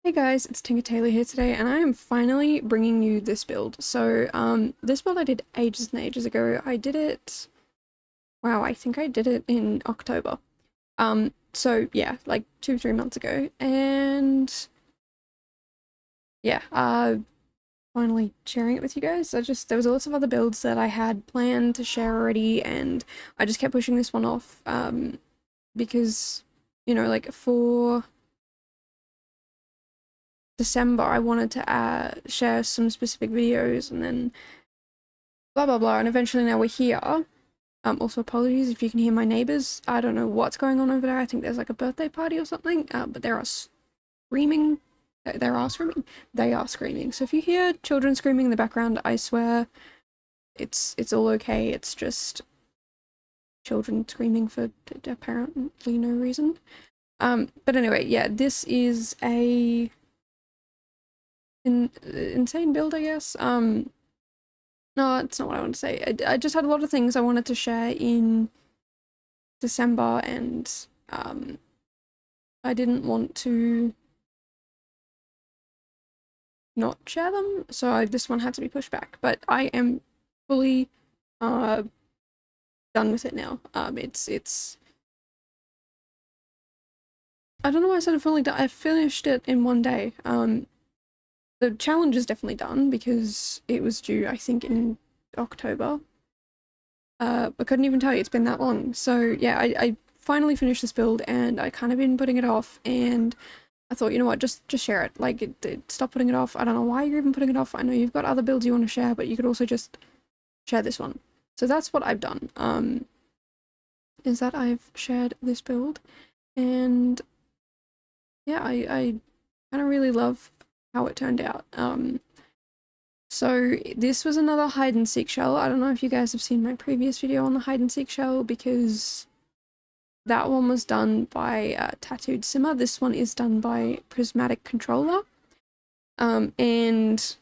Hey guys, it's Tinker Taylor here today, and I am finally bringing you this build. So, this build I did ages and ages ago. I did it, wow, I think I did it in October. So yeah, like 3 months ago, and yeah, finally sharing it with you guys. There was lots of other builds that I had planned to share already, and I just kept pushing this one off, because, like for December, I wanted to share some specific videos, and then blah blah blah, and eventually now we're here. Also apologies if you can hear my neighbors. I don't know what's going on over there. I think there's like a birthday party or something. But there are screaming. There are screaming. They are screaming. So if you hear children screaming in the background, I swear it's all okay. It's just children screaming for apparently no reason. But anyway, yeah, this is a insane build, I guess. No, that's not what I want to say. I just had a lot of things I wanted to share in December, and I didn't want to not share them, so this one had to be pushed back. But I am fully done with it now. It's I don't know why I said I'm fully done. I finished it in one day. The challenge is definitely done because it was due, I think, in October. I couldn't even tell you it's been that long. So yeah, I finally finished this build, and I kind of been putting it off, and I thought, you know what, just share it. Like, stop putting it off. I don't know why you're even putting it off. I know you've got other builds you want to share, but you could also just share this one. So that's what I've done. Is that I've shared this build, and yeah, I kind of really love how it turned out. So this was another hide and seek shell. I don't know if you guys have seen my previous video on the hide and seek shell, because that one was done by Tattooed Simmer. This one is done by PrismaticController. And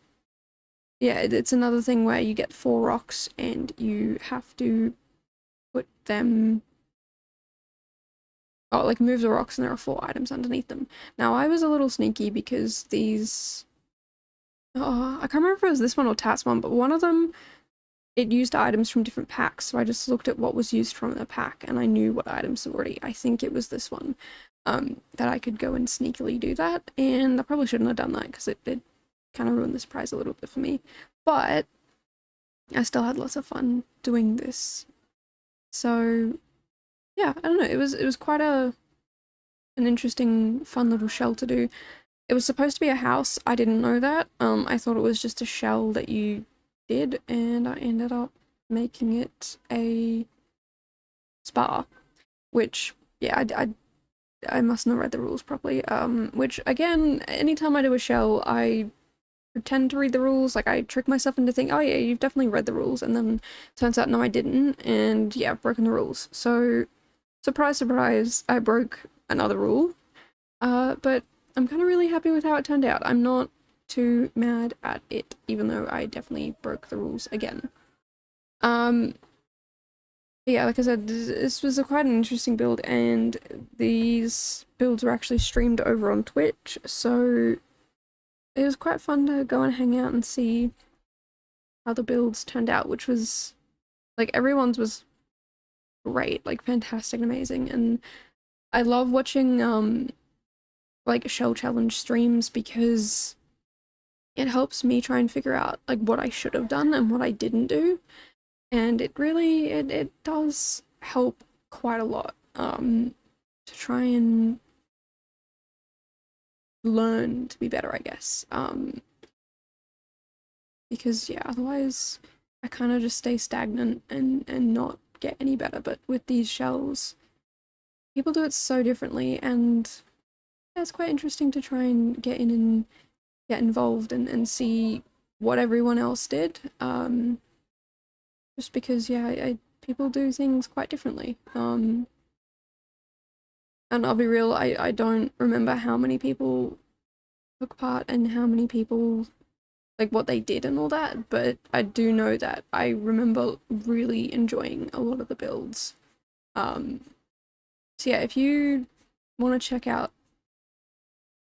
yeah, it's another thing where you get 4 rocks and you have to put them, oh, like move the rocks, and there are 4 items underneath them. Now I was a little sneaky because these, oh, I can't remember if it was this one or Tat's one, but one of them, it used items from different packs, so I just looked at what was used from the pack and I knew what items already. I think it was this one, that I could go and sneakily do that, and I probably shouldn't have done that because it kind of ruined the surprise a little bit for me, but I still had lots of fun doing this. So yeah, I don't know, it was quite an interesting, fun little shell to do. It was supposed to be a house. I didn't know that. I thought it was just a shell that you did, and I ended up making it a spa, which, yeah, I must not have read the rules properly. Which, again, anytime I do a shell, I pretend to read the rules. Like, I trick myself into thinking, oh yeah, you've definitely read the rules, and then turns out no, I didn't, and yeah, I've broken the rules. So, surprise, surprise, I broke another rule. But I'm kind of really happy with how it turned out. I'm not too mad at it, even though I definitely broke the rules again. Um, yeah, like I said, this was quite an interesting build, and these builds were actually streamed over on Twitch, so it was quite fun to go and hang out and see how the builds turned out, which was, like, everyone's was great, like, fantastic and amazing, and I love watching, like, shell challenge streams because it helps me try and figure out, like, what I should have done and what I didn't do, and it really, it does help quite a lot, to try and learn to be better, I guess, because, yeah, otherwise I kind of just stay stagnant and not get any better. But with these shells, people do it so differently, and yeah, it's quite interesting to try and get in and get involved and see what everyone else did, just because, yeah, people do things quite differently, and I'll be real, I don't remember how many people took part and how many people, like, what they did and all that, but I do know that I remember really enjoying a lot of the builds. So yeah, if you want to check out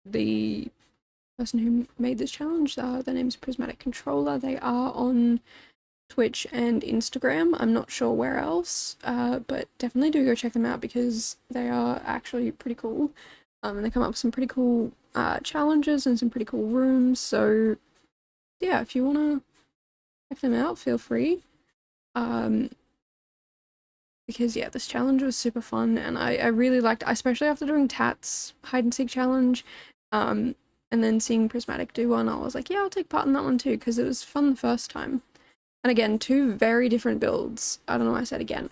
the person who made this challenge. Their name is PrismaticController. They are on Twitch and Instagram. I'm not sure where else, but definitely do go check them out because they are actually pretty cool. And they come up with some pretty cool challenges and some pretty cool rooms. So yeah, if you want to check them out, feel free. Because yeah, this challenge was super fun, and I really liked it, especially after doing Tat's hide and seek challenge, and then seeing Prismatic do one. I was like, yeah, I'll take part in that one too because it was fun the first time. And again, two very different builds. I don't know why I said again.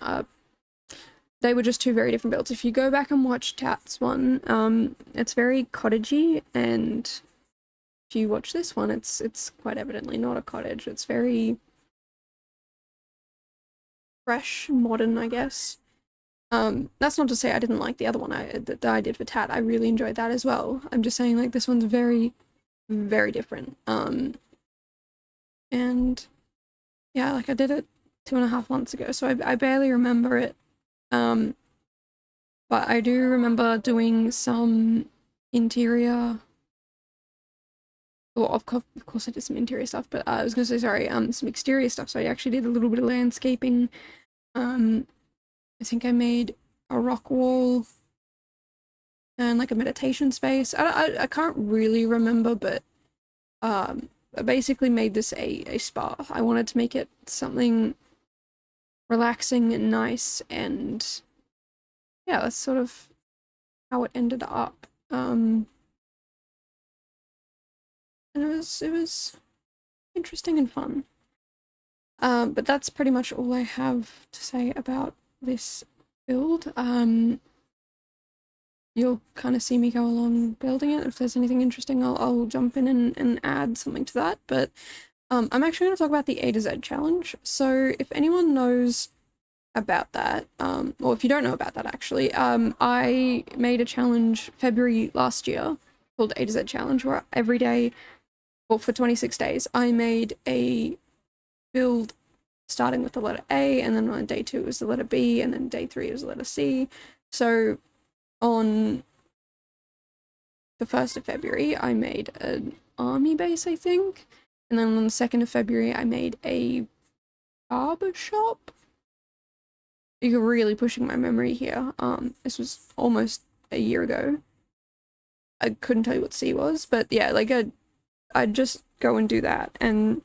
They were just two very different builds. If you go back and watch Tat's one, it's very cottagey, and if you watch this one, it's quite evidently not a cottage. It's very fresh, modern, I guess. That's not to say I didn't like the other one that I did for Tat. I really enjoyed that as well. I'm just saying, like, this one's very, very different. And yeah, like I did it 2.5 months ago, so I barely remember it. But I do remember doing some interior. Well, of course I did some interior stuff, but I was gonna say, sorry, some exterior stuff. So I actually did a little bit of landscaping. I think I made a rock wall and like a meditation space. I can't really remember, but I basically made this a spa. I wanted to make it something relaxing and nice, and yeah, that's sort of how it ended up. And it was interesting and fun. But that's pretty much all I have to say about this build. You'll kind of see me go along building it. If there's anything interesting, I'll jump in and add something to that. But I'm actually going to talk about the A to Z challenge. So if anyone knows about that, or if you don't know about that actually, I made a challenge February last year called A to Z challenge, where every day, well, for 26 days, I made a build starting with the letter A, and then on day 2 it was the letter B, and then day 3 it was the letter C. So on the 1st of February, I made an army base, I think. And then on the 2nd of February, I made a barber shop. You're really pushing my memory here. This was almost a year ago. I couldn't tell you what C was, but yeah, like I'd just go and do that, and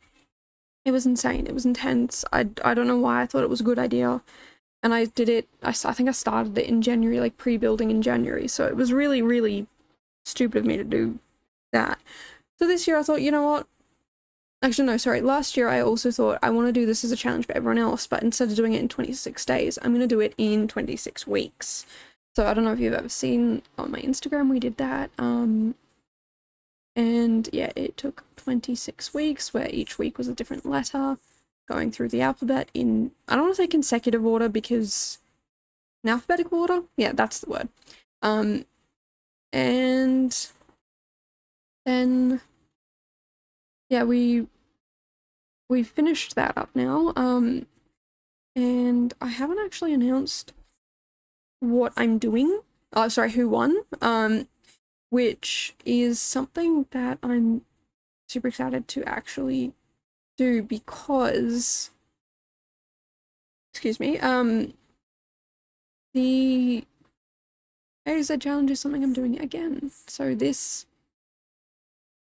it was insane. It was intense. I don't know why I thought it was a good idea. And I did it, I think I started it in January, like pre-building in January. So it was really, really stupid of me to do that. So this year I thought, you know what? Actually, no, sorry. Last year I also thought I want to do this as a challenge for everyone else, but instead of doing it in 26 days, I'm going to do it in 26 weeks. So I don't know if you've ever seen on my Instagram, we did that. And yeah, it took 26 weeks where each week was a different letter, going through the alphabet in, I don't want to say consecutive order because in alphabetical order? Yeah, that's the word. And then yeah, we finished that up now. And I haven't actually announced what I'm doing. Oh, sorry, who won. Which is something that I'm super excited to actually do because, excuse me, the A to Z challenge is something I'm doing again. So this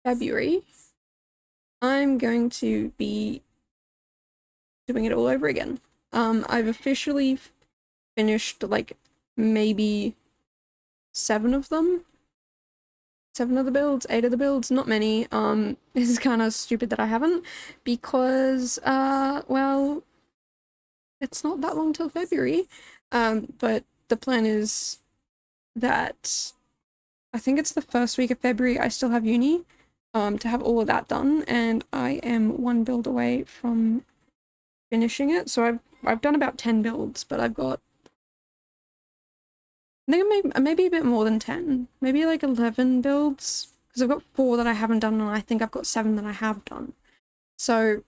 February, I'm going to be doing it all over again. I've officially finished like maybe 7 of them. 7 of the builds, 8 of the builds, not many. This is kind of stupid that I haven't, because, well, it's not that long till February. But the plan is that I think it's the first week of February I still have uni, to have all of that done, and I am 1 build away from finishing it. So I've done about 10 builds, but I've got, I think maybe a bit more than 10, maybe like 11 builds, because I've got 4 that I haven't done, and I think I've got 7 that I have done. So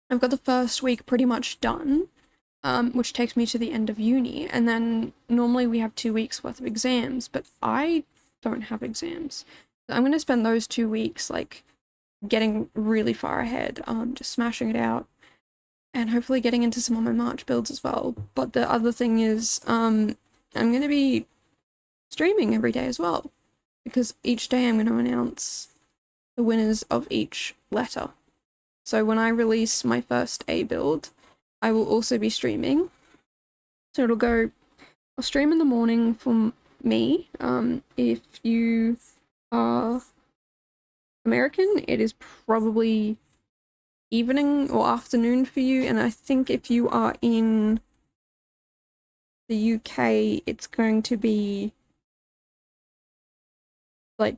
I've got the first week pretty much done, which takes me to the end of uni, and then normally we have 2 weeks worth of exams, but I don't have exams. I'm going to spend those 2 weeks like getting really far ahead, just smashing it out, and hopefully getting into some of my March builds as well. But the other thing is, I'm going to be streaming every day as well, because each day I'm going to announce the winners of each letter. So when I release my first A build, I will also be streaming. So I'll stream in the morning for me. If you are American, it is probably evening or afternoon for you, and I think if you are in the UK, it's going to be like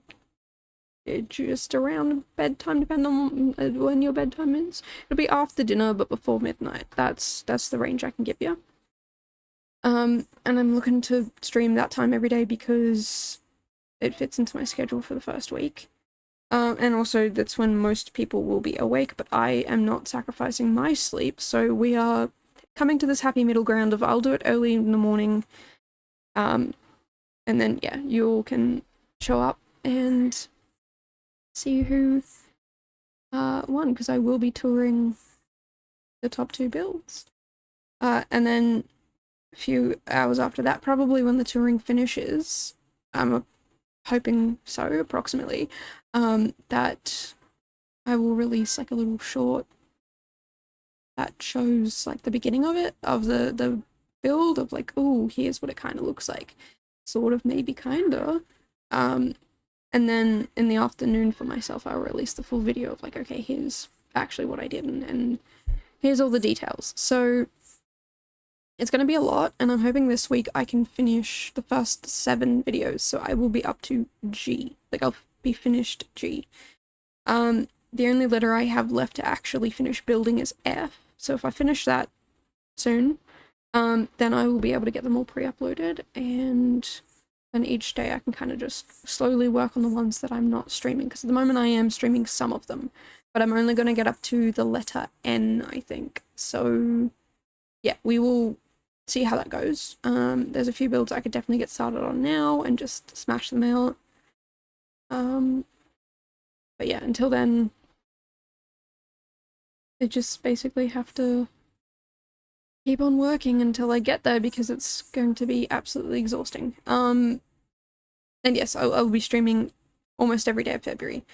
just around bedtime, depending on when your bedtime is. It'll be after dinner, but before midnight. That's the range I can give you. And I'm looking to stream that time every day because it fits into my schedule for the first week. And also that's when most people will be awake, but I am not sacrificing my sleep, so we are coming to this happy middle ground of I'll do it early in the morning, and then yeah, you all can show up and see who won, because I will be touring the top 2 builds. And then a few hours after that, probably when the touring finishes, I'm hoping so, approximately, that I will release like a little short that shows like the beginning of it, of the build, of like, oh, here's what it kind of looks like, sort of, maybe, kinda. And then in the afternoon for myself, I'll release the full video of like, okay, here's actually what I did, and here's all the details. So it's going to be a lot, and I'm hoping this week I can finish the first 7 videos, so I will be up to G. Like, I'll be finished G. The only letter I have left to actually finish building is F, so if I finish that soon, then I will be able to get them all pre-uploaded, and then each day I can kind of just slowly work on the ones that I'm not streaming, because at the moment I am streaming some of them, but I'm only going to get up to the letter N, I think. So yeah, we will see how that goes. There's a few builds I could definitely get started on now and just smash them out. But yeah, until then, I just basically have to keep on working until I get there, because it's going to be absolutely exhausting. And yes, I'll be streaming almost every day of February.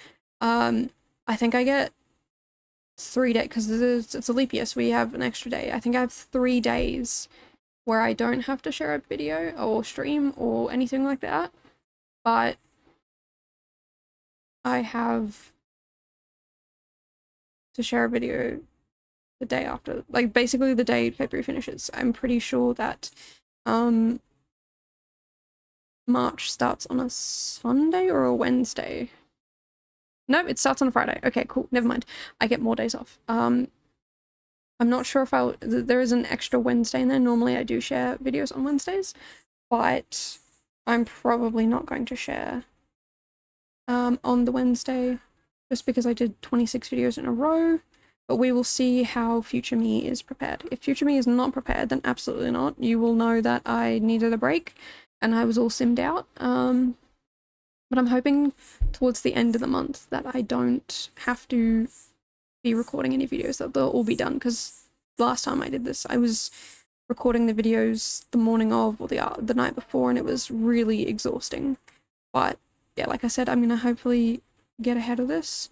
I think I get 3 days, because it's a leap year, so we have an extra day. I think I have 3 days where I don't have to share a video or stream or anything like that, but I have to share a video the day after, like basically the day February finishes. I'm pretty sure that March starts on a Sunday or a Wednesday. No, it starts on a Friday. Okay, cool. Never mind. I get more days off. I'm not sure if there is an extra Wednesday in there. Normally I do share videos on Wednesdays, but I'm probably not going to share on the Wednesday, just because I did 26 videos in a row. But we will see how future me is prepared. If future me is not prepared, then absolutely not. You will know that I needed a break and I was all simmed out. But I'm hoping towards the end of the month that I don't have to be recording any videos, that they'll all be done, because last time I did this, I was recording the videos the morning of, or the night before, and it was really exhausting. But yeah, like I said, I'm gonna hopefully get ahead of this,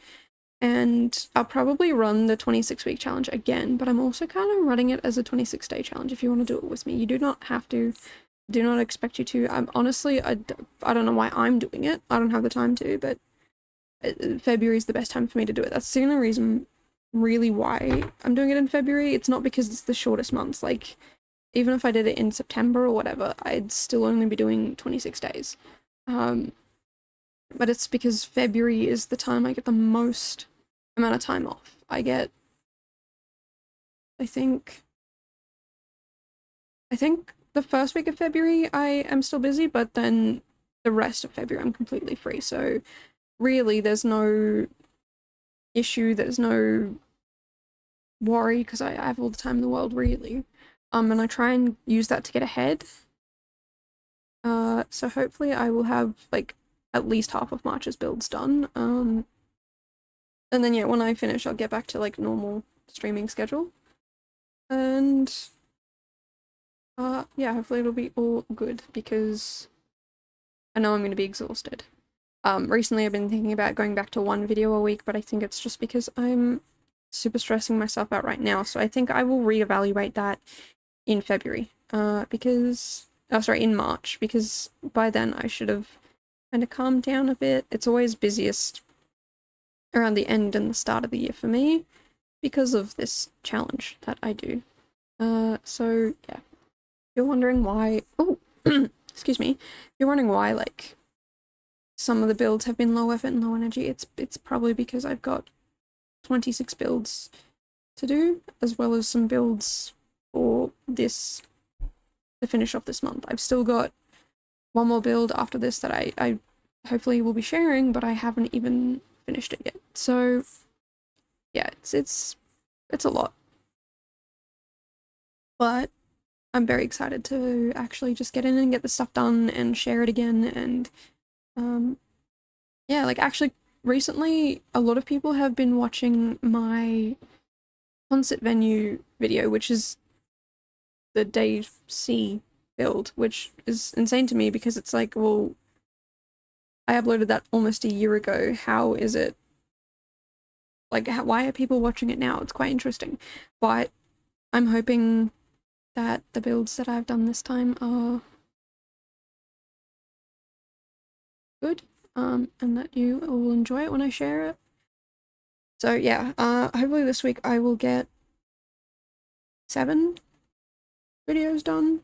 and I'll probably run the 26-week challenge again, but I'm also kind of running it as a 26-day challenge if you want to do it with me. You do not have to. Do not expect you to. Honestly, I don't know why I'm doing it. I don't have the time to, but February is the best time for me to do it. That's the only reason really why I'm doing it in February. It's not because it's the shortest month. Like, even if I did it in September or whatever, I'd still only be doing 26 days. But it's because February is the time I get the most amount of time off. I think the first week of February I am still busy, but then the rest of February I'm completely free. So really there's no issue, there's no worry, because I have all the time in the world, really. And I try and use that to get ahead. So hopefully I will have like at least half of March's builds done. And then yeah, when I finish, I'll get back to like normal streaming schedule. And yeah, hopefully it'll be all good because I know I'm going to be exhausted. Recently I've been thinking about going back to one video a week, but I think it's just because I'm super stressing myself out right now. So I think I will reevaluate that in February. In March, because by then I should have kind of calmed down a bit. It's always busiest around the end and the start of the year for me because of this challenge that I do. So yeah. You're wondering why, oh, excuse me. You're wondering why, like, some of the builds have been low effort and low energy. It's probably because I've got 26 builds to do, as well as some builds for this to finish off this month. I've still got one more build after this that I hopefully will be sharing, but I haven't even finished it yet. So yeah, it's a lot. But I'm very excited to actually just get in and get the stuff done and share it again. And yeah, like actually recently a lot of people have been watching my concert venue video, which is the Day C build, which is insane to me because it's like, well, I uploaded that almost a year ago. How is it? Like, why are people watching it now? It's quite interesting. But I'm hoping that the builds that I've done this time are good, and that you will enjoy it when I share it. So yeah, hopefully this week I will get 7 videos done.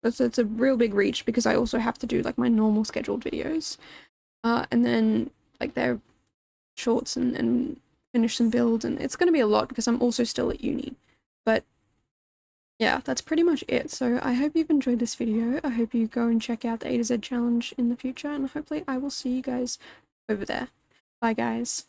It's a real big reach because I also have to do like my normal scheduled videos. And then like their shorts and finish some builds, and it's gonna be a lot because I'm also still at uni. But yeah, that's pretty much it. So I hope you've enjoyed this video. I hope you go and check out the A to Z challenge in the future, and hopefully I will see you guys over there. Bye guys.